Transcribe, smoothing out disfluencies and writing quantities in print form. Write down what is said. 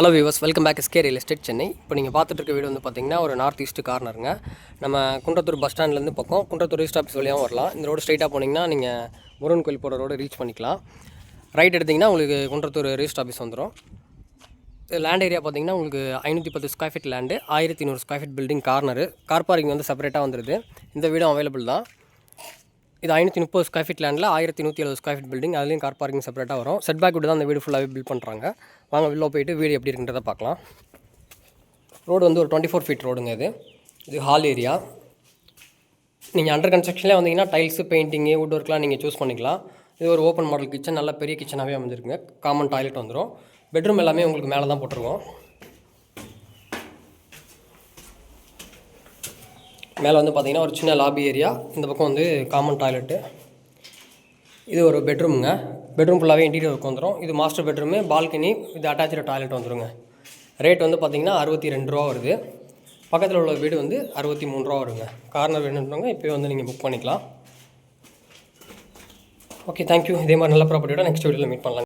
Hello viewers, welcome back SK real estate Chennai. இப்போ நீங்கள் பார்த்துட்டு இருக்க வீடு வந்து பார்த்தீங்கன்னா ஒரு நார்த் ஈஸ்ட் கார்னருங்க. நம்ம குன்றத்தூர் பஸ் ஸ்டாண்ட்லேருந்து பக்கம் குன்றத்தூர் ரிஜிஸ்டர் ஆஃபீஸ் வழியாகவும் வரலாம். இந்த ரோடு ஸ்ட்ரைட்டாக போனீங்கன்னா நீங்கள் முருகன் கோயில் போகிற ரோடு ரீச் பண்ணிக்கலாம். ரைட் எடுத்திங்கன்னா உங்களுக்கு குன்றத்தூர் ரிஜிஸ்டர் ஆஃபீஸ் வந்துடும். லேண்ட் ஏரியா பார்த்தீங்கன்னா உங்களுக்கு 510 square feet land, 1100 square feet building corner. Car parking வந்து செப்பரேட்டாக வந்துடுது. இந்த வீடும் அவைலபிள் தான். இது 530 ஸ்கொயர் ஃபீட் லேண்டில் 1170 ஸ்கொயர் ஃபீட் பில்டிங், அதுலேயும் கார் பார்க்கிங் செப்பரேட்டாக வரும். செட் பேக் விட்டு தான் அந்த வீடு ஃபுல்லாகவே பில்ட் பண்ணுறாங்க. வாங்க உள்ளே போயிட்டு வீடு எப்படி இருக்குன்றதை பார்க்கலாம். ரோடு வந்து ஒரு 24 ஃபீட் ரோடுங்க. இது ஹால் ஏரியா. நீங்கள் அண்டர் கன்ஸ்ட்ரக்ஷன்லேயே வந்தீங்கன்னா டைல்ஸு, பெயிண்டிங்கு, வுட் ஒர்க்லாம் நீங்கள் சூஸ் பண்ணிக்கலாம். இது ஒரு ஓப்பன் மாடல் கிச்சன், நல்ல பெரிய கிச்சனாகவே அமைஞ்சிருக்குங்க. காமன் டாய்லெட் வந்துடும். பெட்ரூம் எல்லாமே உங்களுக்கு மேலே தான் போட்டிருக்கோம். மேலே வந்து பார்த்திங்கன்னா ஒரு சின்ன லாபி ஏரியா, இந்த பக்கம் வந்து காமன் டாய்லெட்டு. இது ஒரு பெட்ரூமுங்க. பெட்ரூம் ஃபுல்லாகவே இன்டீரியர் ஒர்க் வந்துடும். இது மாஸ்டர் பெட்ரூமு, பால்கனி, இது அட்டாச்சு டாய்லெட் வந்துடுங்க. ரேட் வந்து பார்த்திங்கன்னா 62 ரூபா வருது. பக்கத்தில் உள்ள வீடு வந்து 63 ரூபா வருங்க. கார்னர் வேணுன்றவங்க இப்போயே வந்து நீங்கள் புக் பண்ணிக்கலாம். Okay, thank you. இதே மாதிரி நல்ல ப்ராப்பர்ட்டியோட நெக்ஸ்ட் வீடியோவில் மீட் பண்ணலாம்.